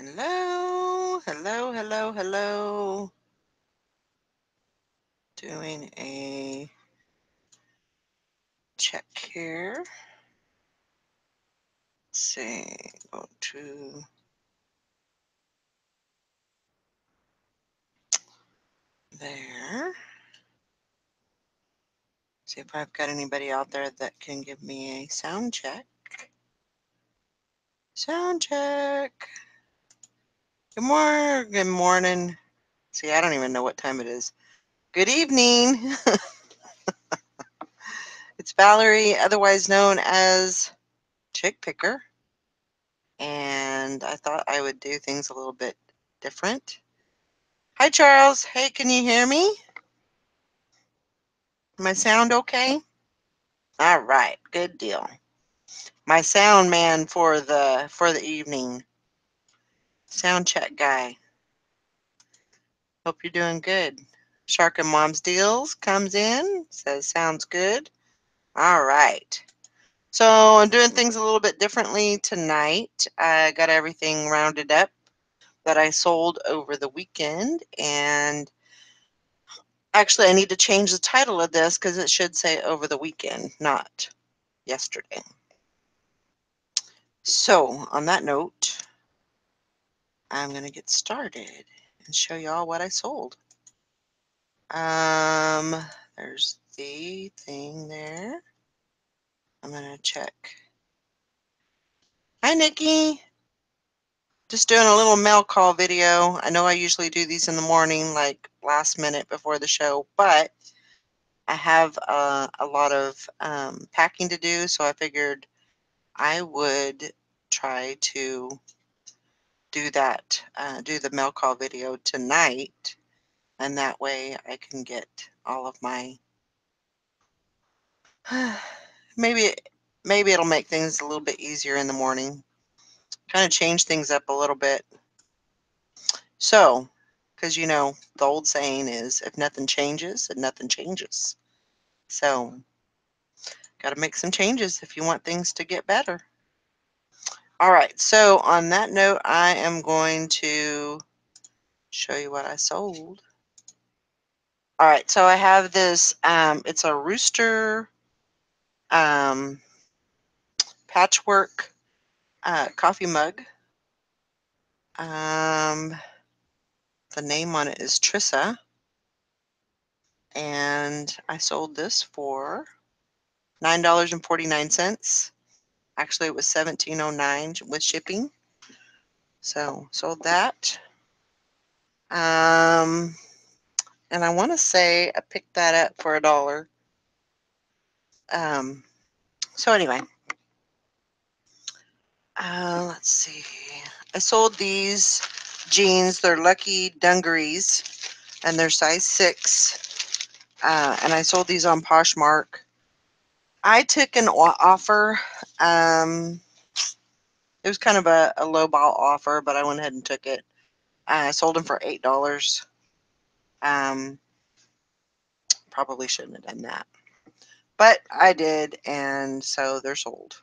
Hello, hello, hello, hello. Doing a check here. Let's see, go to there. See if I've got anybody out there that can give me a sound check. Sound check. Good morning. See, I don't even know what time it is. Good evening. It's Valerie, otherwise known as Chick Picker. And I thought I would do things a little bit different. Hi, Charles. Hey, can you hear me? My sound okay? All right, good deal. My sound man for the evening. Sound check guy. Hope you're doing good. Shark and Mom's Deals comes in, says sounds good. All right. So I'm doing things a little bit differently tonight. I got everything rounded up that I sold over the weekend, and actually I need to change the title of this because it should say over the weekend, not yesterday. So on that note, I'm going to get started and show y'all what I sold. There's the thing there. I'm going to check. Hi, Nikki. Just doing a little mail call video. I know I usually do these in the morning, like last minute before the show, but I have a lot of packing to do, so I figured I would try to do that, do the mail call video tonight, and that way I can get all of my maybe maybe it'll make things a little bit easier in the morning. Kind of change things up a little bit. So, because you know, the old saying is if nothing changes, then nothing changes. So, got to make some changes if you want things to get better. All right, so on that note, I am going to show you what I sold. All right, so I have this, it's a rooster patchwork coffee mug. The name on it is Trissa, and I sold this for $9.49. Actually, it was $17.09 with shipping. So sold that. And I want to say I picked that up for $1. So anyway, let's see. I sold these jeans. They're Lucky Dungarees, and they're size 6. And I sold these on Poshmark. I took an offer. It was kind of a lowball offer, but I went ahead and took it. I sold them for $8. Probably shouldn't have done that, but I did, and so they're sold.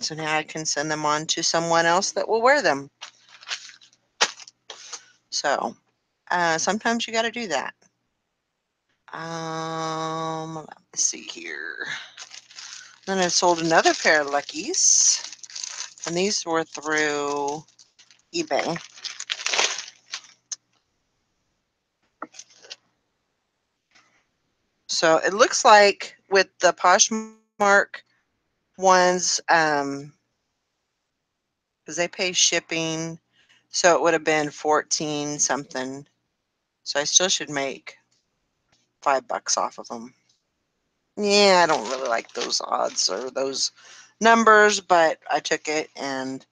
So now I can send them on to someone else that will wear them. So sometimes you got to do that. Let me see here. Then I sold another pair of Luckies, and these were through eBay. So it looks like with the Poshmark ones, because they pay shipping, so it would have been 14 something. So I still should make $5 off of them. Yeah, I don't really like those odds or those numbers, but I took it and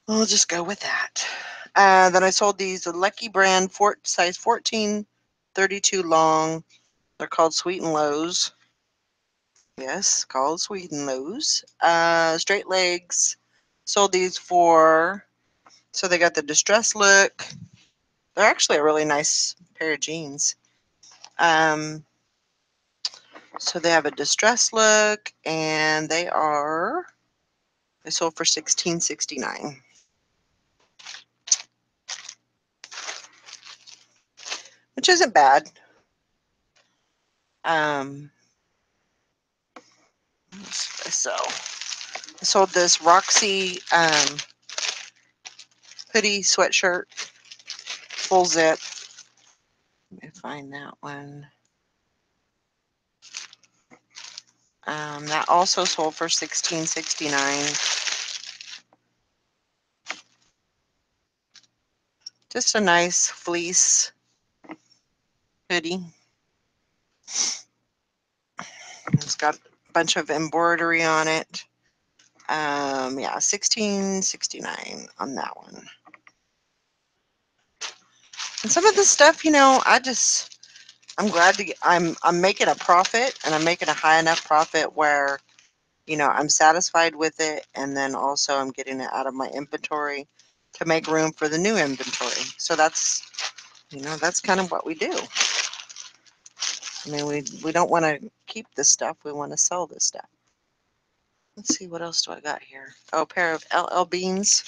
we'll just go with that. Then I sold these Lucky brand size 14, 32 long. They're called Sweet and Lows. Yes, called Sweet and Lows. Straight legs. Sold these for, so they got the distress look. They're actually a really nice pair of jeans. So they have a distress look, and they are I sold for $16.69. Which isn't bad. So I sold this Roxy hoodie sweatshirt, full zip. Let me find that one. That also sold for $16.69. Just a nice fleece hoodie. It's got a bunch of embroidery on it. Yeah, $16.69 on that one. And some of the stuff, I'm glad to get, I'm making a profit, and I'm making a high enough profit where, I'm satisfied with it, and then also I'm getting it out of my inventory to make room for the new inventory. So that's kind of what we do. I mean, we don't want to keep this stuff. We want to sell this stuff. Let's see, what else do I got here? Oh, a pair of LL Beans.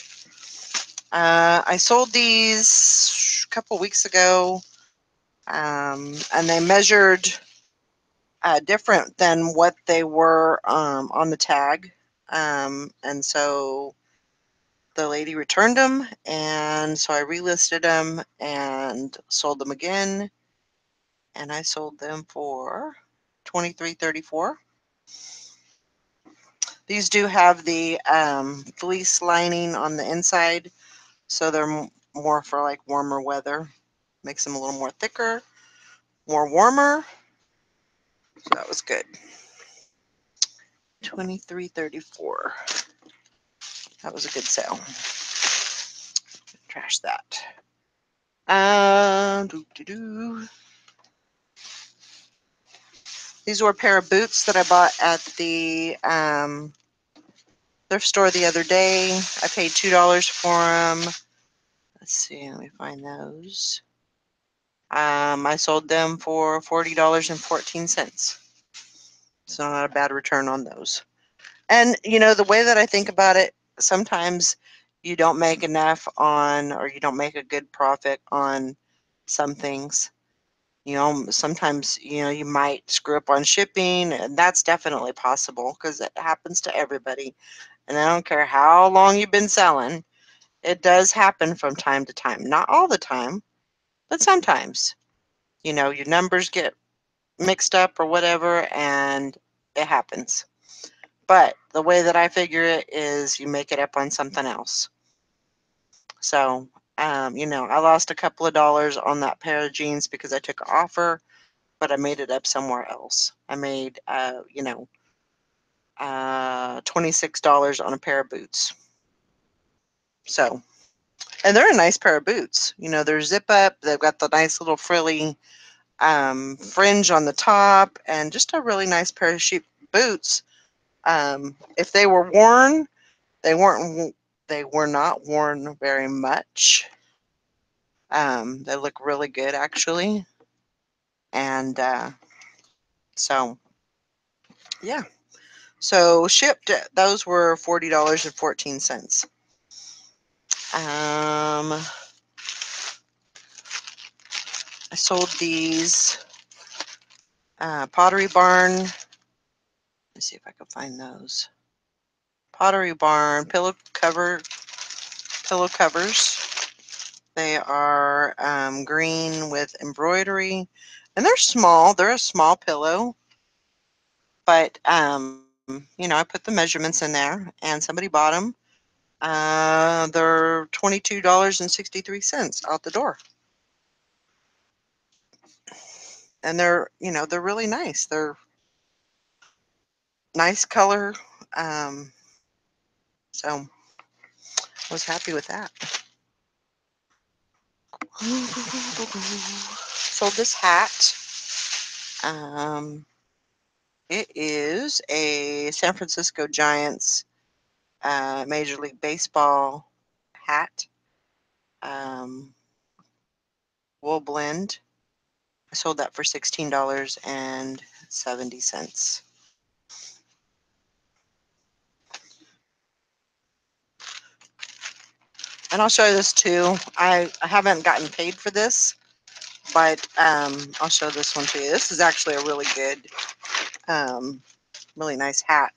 I sold these a couple weeks ago, and they measured different than what they were on the tag. And so the lady returned them, and so I relisted them and sold them again, and I sold them for $23.34. These do have the fleece lining on the inside, so they're more for like warmer weather. Makes them a little more thicker, more warmer. So that was good. $23.34. That was a good sale. Trash that. These were a pair of boots that I bought at the thrift store the other day. I paid $2 for them. Let's see, let me find those. I sold them for $40.14. So not a bad return on those. And the way that I think about it, sometimes you don't make enough on, or you don't make a good profit on some things. Sometimes, you might screw up on shipping, and that's definitely possible because it happens to everybody. And I don't care how long you've been selling, it does happen from time to time. Not all the time, but sometimes. Your numbers get mixed up or whatever, and it happens. But the way that I figure it is you make it up on something else. So, I lost a couple of dollars on that pair of jeans because I took an offer, but I made it up somewhere else. I made, $26 on a pair of boots. So, and they're a nice pair of boots. They're zip up. They've got the nice little frilly fringe on the top, and just a really nice pair of sheep boots. If they were worn, they weren't. They were not worn very much. They look really good, actually, and so yeah. So shipped, those were $40.14. I sold these Pottery Barn. Let's see if I can find those. Pottery Barn pillow covers. They are green with embroidery, and they're small. They're a small pillow, but I put the measurements in there, and somebody bought them. They're $22.63 out the door, and they're really nice. They're nice color, so I was happy with that. Sold this hat. It is a San Francisco Giants Major League Baseball hat. Um, Wool blend. I sold that for $16.70. And I'll show you this too. I haven't gotten paid for this, but I'll show this one to you. This is actually a really good, really nice hat.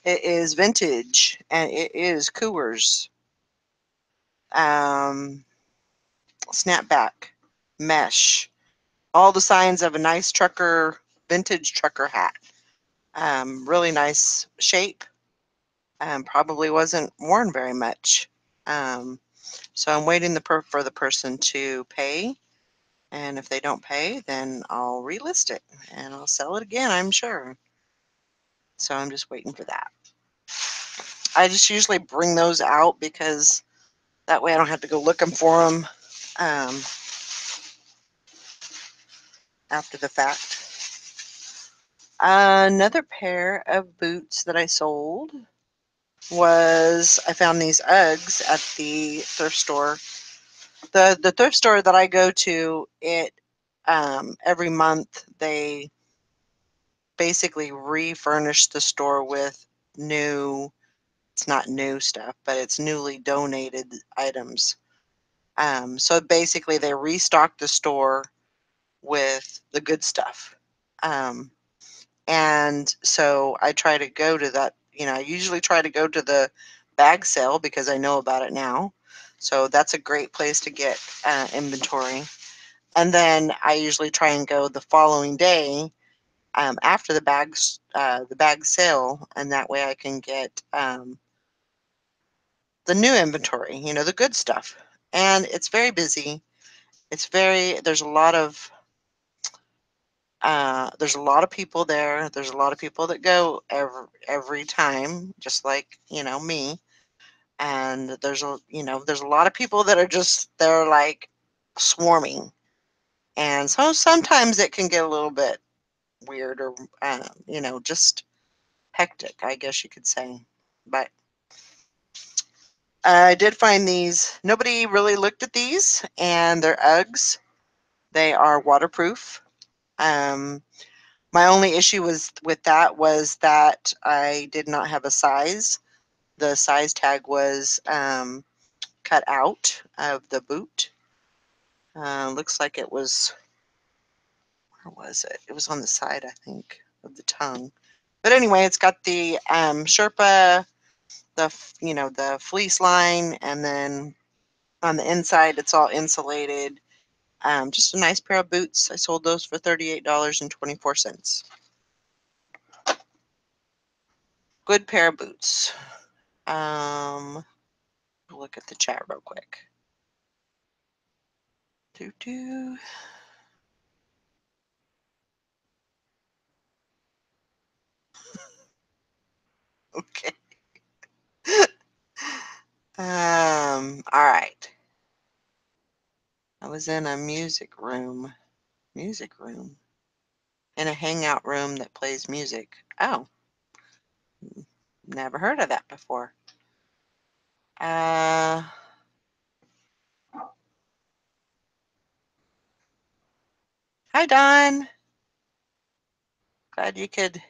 It is vintage, and it is Coors um, snapback mesh. All the signs of a nice trucker, vintage trucker hat. Really nice shape. Probably wasn't worn very much. Um, so I'm waiting for the person to pay. And if they don't pay, then I'll relist it and I'll sell it again, I'm sure. So I'm just waiting for that. I just usually bring those out because that way I don't have to go looking for them um, after the fact. Another pair of boots that I sold was I found these Uggs at the thrift store. The thrift store that I go to, it every month they basically refurnish the store with new, it's not new stuff, but it's newly donated items. So basically they restock the store with the good stuff. Um, and so I try to go to that, I usually try to go to the bag sale because I know about it now. So that's a great place to get inventory. And then I usually try and go the following day after the bag sale, and that way I can get the new inventory, the good stuff. And it's very busy. There's a lot of people there. There's a lot of people that go every time, just like me. And there's a lot of people that are just they're like swarming. And so sometimes it can get a little bit weird or just hectic, I guess you could say. But I did find these. Nobody really looked at these, and they're Uggs. They are waterproof. Um, my only issue was that I did not have a size. The size tag was cut out of the boot. Looks like it was, where was it? It was on the side, I think, of the tongue. But anyway, it's got the Sherpa, the fleece line, and then on the inside, it's all insulated. Just a nice pair of boots. I sold those for $38.24. Good pair of boots. Look at the chat real quick. Doo doo. Okay. All right. I was in a music room. Music room. In a hangout room that plays music. Oh, never heard of that before. Uh, Hi, Don. Glad you could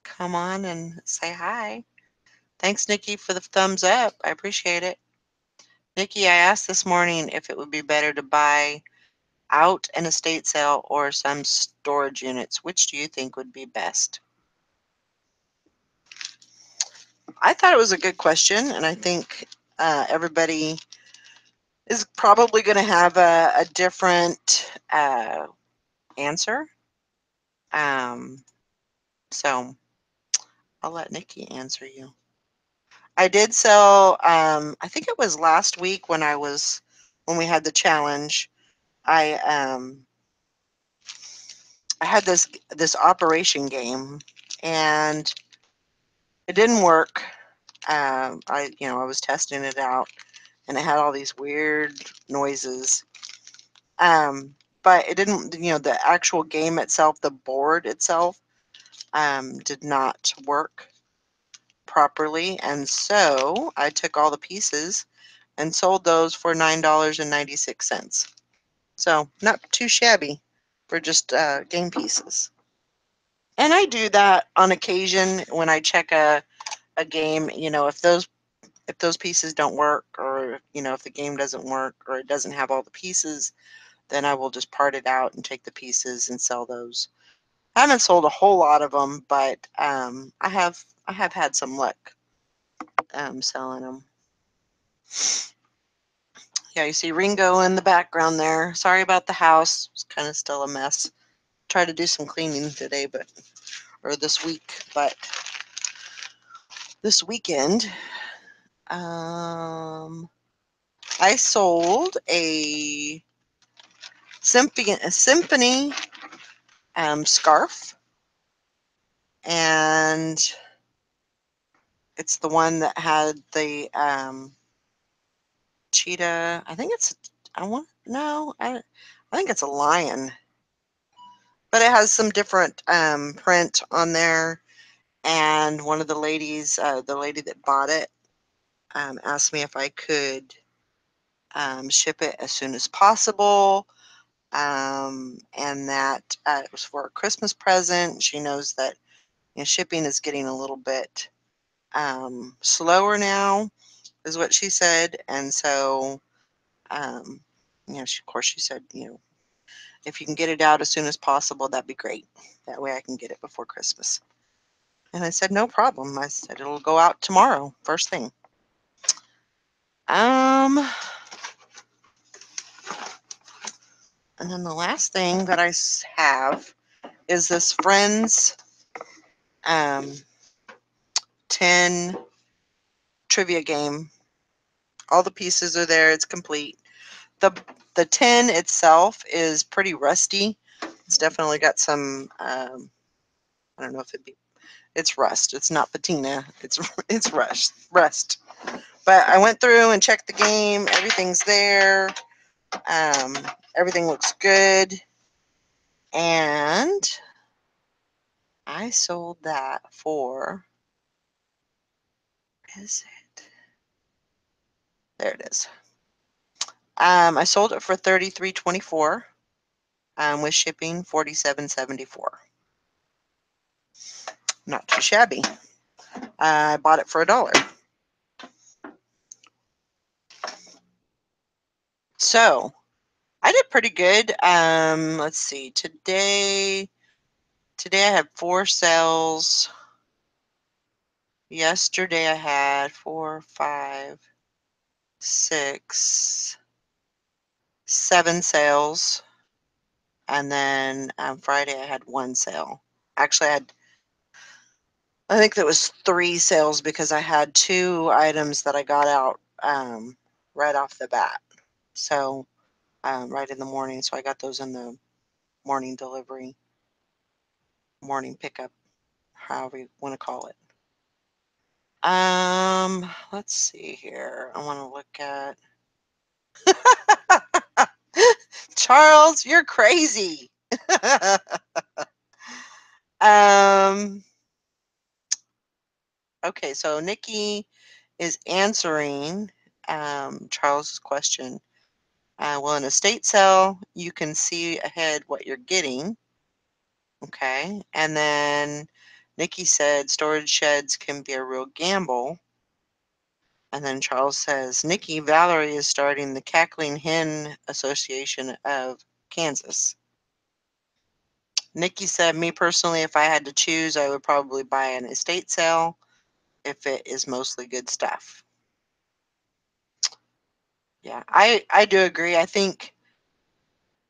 come on and say hi. Thanks, Nikki, for the thumbs up. I appreciate it. Nikki, I asked this morning if it would be better to buy out an estate sale or some storage units. Which do you think would be best? I thought it was a good question, and I think everybody is probably going to have a different answer. Um, so I'll let Nikki answer you. I did sell, I think it was last week when we had the challenge. I I had this operation game, and it didn't work. I was testing it out, and it had all these weird noises. But it didn't. The actual game itself, the board itself, did not work properly, and so I took all the pieces and sold those for $9.96. So not too shabby for just game pieces. And I do that on occasion when I check a game. If those if those pieces don't work, or if the game doesn't work or it doesn't have all the pieces, then I will just part it out and take the pieces and sell those. I haven't sold a whole lot of them, but I have had some luck selling them. Yeah, you see Ringo in the background there. Sorry about the house. It's kind of still a mess. Try to do some cleaning today, or this week, but this weekend, I sold a symphony scarf, and it's the one that had the cheetah. I think it's I want no, I think it's a lion, but it has some different print on there. And one of the ladies, the lady that bought it, asked me if I could ship it as soon as possible. And that it was for a Christmas present. She knows that shipping is getting a little bit slower now, is what she said. And so, of course, she said, if you can get it out as soon as possible, that'd be great. That way I can get it before Christmas. And I said, no problem. I said, it'll go out tomorrow, first thing. And then the last thing that I have is this Friends 10 trivia game. All the pieces are there. It's complete. The the tin itself is pretty rusty. It's definitely got some I don't know if it's rust. It's not patina. It's rust. But I went through and checked the game. Everything's there. Um, Everything looks good. And I sold that for, is it? There it is. I sold it for $33.24. With shipping $47.74. Not too shabby. I bought it for $1. So I did pretty good. Let's see. Today I had 4 sales. Yesterday I had 4, 5, 6, 7 sales. And then on Friday I had 1 sale. Actually, I think that was 3 sales because I had 2 items that I got out right off the bat. So right in the morning. So I got those in the morning delivery, morning pickup, however you want to call it. Let's see here. I want to look at Charles, you're crazy. um okay, so Nikki is answering Charles's question. Well, in a estate sale, you can see ahead what you're getting. Okay. And then Nikki said storage sheds can be a real gamble. And then Charles says, Nikki, Valerie is starting the Cackling Hen Association of Kansas. Nikki said, me personally, if I had to choose, I would probably buy an estate sale if it is mostly good stuff. Yeah, I do agree. I think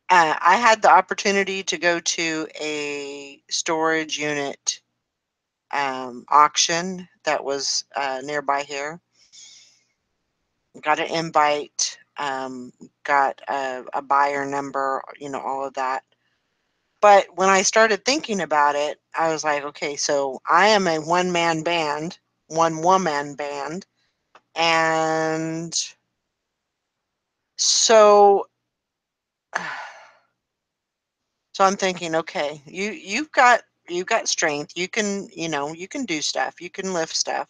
I had the opportunity to go to a storage unit auction that was nearby here. Got an invite, got a buyer number, all of that. But when I started thinking about it, I was like, okay, so I am a one-man band, one-woman band, and so so I'm thinking, okay, you've got strength. You can do stuff. You can lift stuff.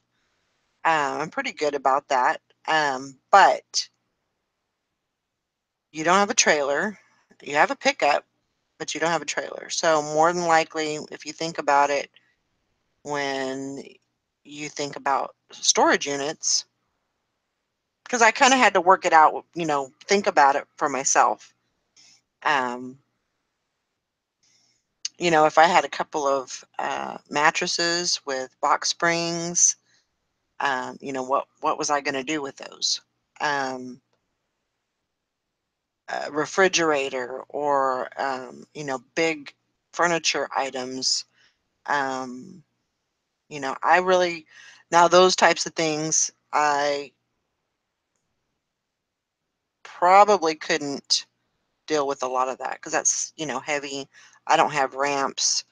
I'm pretty good about that. But you don't have a trailer. You have a pickup, but you don't have a trailer. So more than likely, if you think about it, when you think about storage units, because I kind of had to work it out, think about it for myself. Um, if I had a couple of mattresses with box springs, what was I going to do with those? Um, a refrigerator or big furniture items. Um, I really now those types of things I probably couldn't deal with a lot of that because that's heavy. I don't have ramps.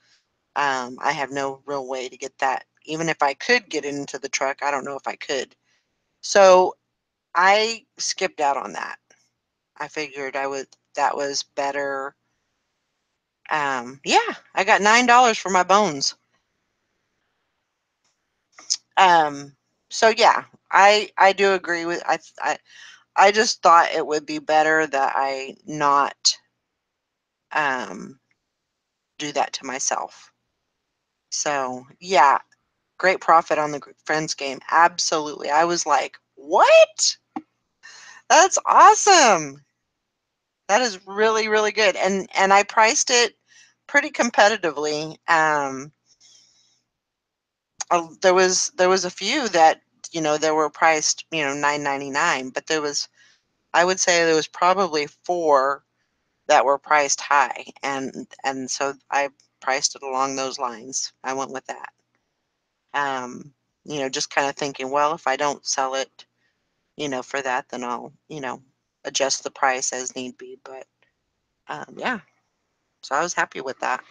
I have no real way to get that. Even if I could get it into the truck, I don't know if I could. So I skipped out on that. I figured I would. That was better. Yeah, I got $9 for my bones. Um, so yeah, I do agree with I just thought it would be better that I not um do that to myself. So yeah, great profit on the friends game. Absolutely. I was like, what? That's awesome. That is really, really good. And I priced it pretty competitively. There was a few that they were priced 9.99, but I would say there was probably four that were priced high, and so I priced it along those lines. I went with that. Um, just kind of thinking, well, if I don't sell it, for that, then I'll, adjust the price as need be. But yeah, so I was happy with that.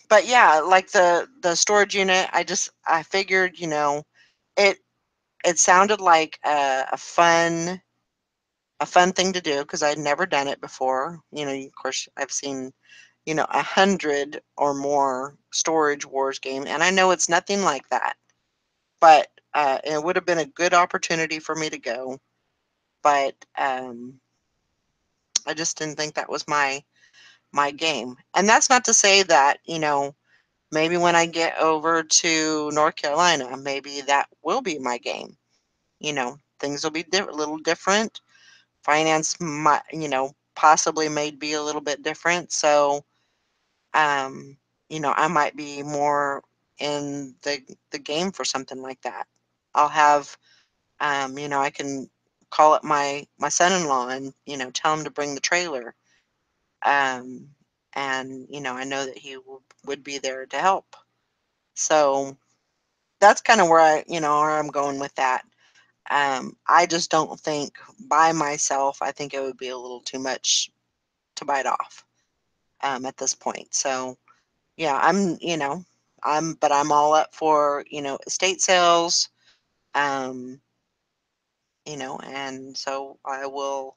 But yeah, like the storage unit, I figured, it it sounded like a fun thing to do because I'd never done it before. Of course, I've seen 100 or more Storage Wars game, and I know it's nothing like that. But it would have been a good opportunity for me to go. But I just didn't think that was my game. And that's not to say that maybe when I get over to North Carolina, maybe that will be my game. Things will be a little different. Finance might, possibly may be a little bit different. So, um, I might be more in the game for something like that. I'll have, I can call up my son-in-law and tell him to bring the trailer. Um, and I know that he would be there to help. So that's kind of where I'm going with that. I just don't think by myself. I think it would be a little too much to bite off at this point. So yeah, but I'm all up for estate sales. Um, and so I will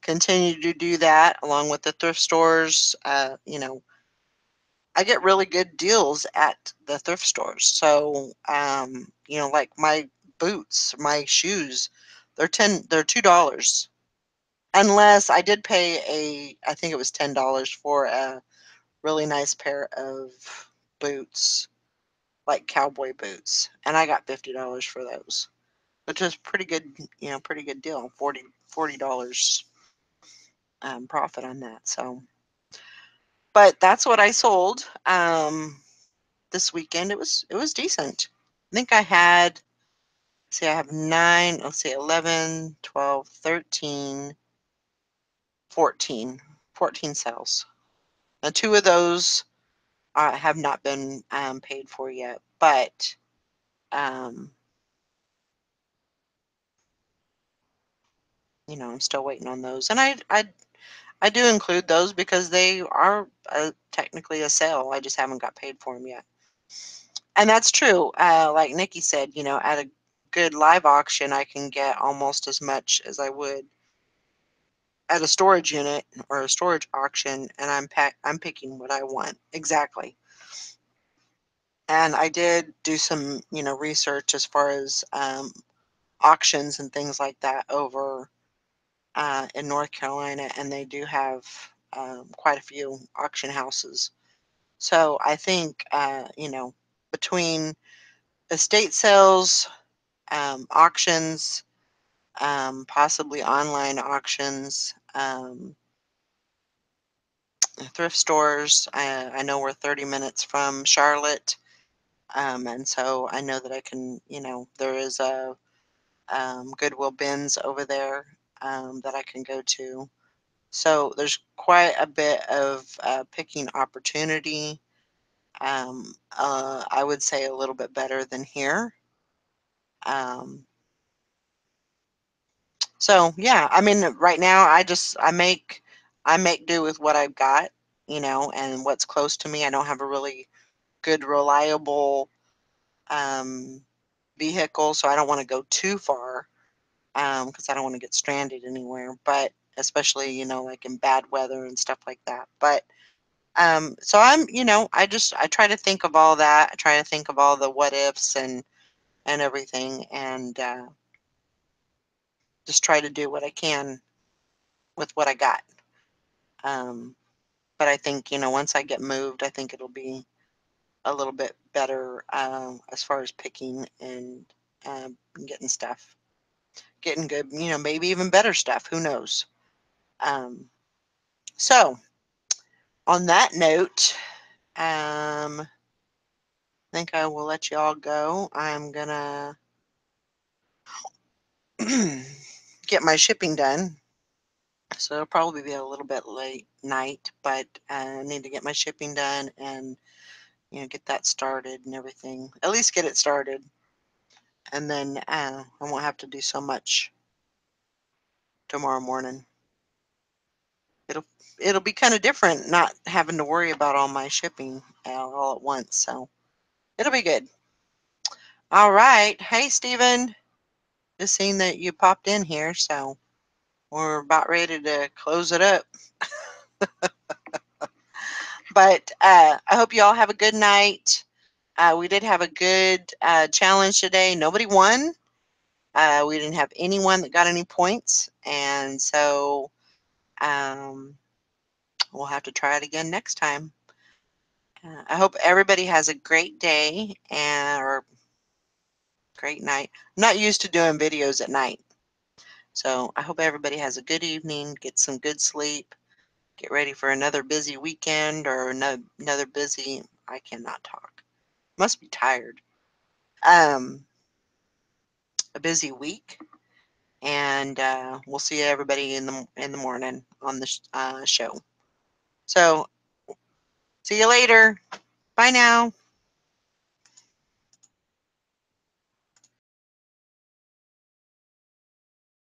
continue to do that along with the thrift stores. I get really good deals at the thrift stores. So like my boots, my shoes, they're $2. Unless I did pay I think it was $10 for a really nice pair of boots, like cowboy boots, and I got $50 for those, which is pretty good, pretty good deal. $40 profit on that. So, but that's what I sold this weekend. It was decent. I think I had. See, I have 9. Let's see, 11, 12, 13, 14, 14 sales. Now, two of those have not been paid for yet, but um, I'm still waiting on those. And I do include those because they are technically a sale. I just haven't got paid for them yet. And that's true. Like Nikki said, at a good live auction, I can get almost as much as I would at a storage unit or a storage auction, and I'm picking what I want exactly. And I did do some research as far as auctions and things like that over in North Carolina, and they do have quite a few auction houses. So I think between estate sales, auctions, possibly online auctions, thrift stores. I know we're 30 minutes from Charlotte, and so I know that I can, there is a Goodwill bins over there that I can go to. So there's quite a bit of picking opportunity. I would say a little bit better than here. Um, so yeah, I mean, right now I make do with what I've got, and what's close to me. I don't have a really good, reliable um, vehicle, so I don't want to go too far because I don't want to get stranded anywhere. But especially, like in bad weather and stuff like that. But so I try to think of all that. I try to think of all the what ifs and everything, and just try to do what I can with what I got. Um, but I think, once I get moved, I think it'll be a little bit better as far as picking and getting stuff, getting good, maybe even better stuff. Who knows? Um, so on that note, I think I will let you all go. I'm gonna get my shipping done. So it'll probably be a little bit late night, but I need to get my shipping done and get that started and everything. At least get it started, and then I won't have to do so much tomorrow morning. It'll it'll be kind of different not having to worry about all my shipping all at once. So it'll be good. All right. Hey, Stephen. Just seeing that you popped in here, so we're about ready to close it up. But I hope you all have a good night. We did have a good challenge today. Nobody won. We didn't have anyone that got any points, and so we'll have to try it again next time. I hope everybody has a great day or great night. I'm not used to doing videos at night, so I hope everybody has a good evening, get some good sleep, get ready for another busy weekend or another busy. I cannot talk. Must be tired. Um, a busy week, and we'll see everybody in the morning on the show. So see you later. Bye now.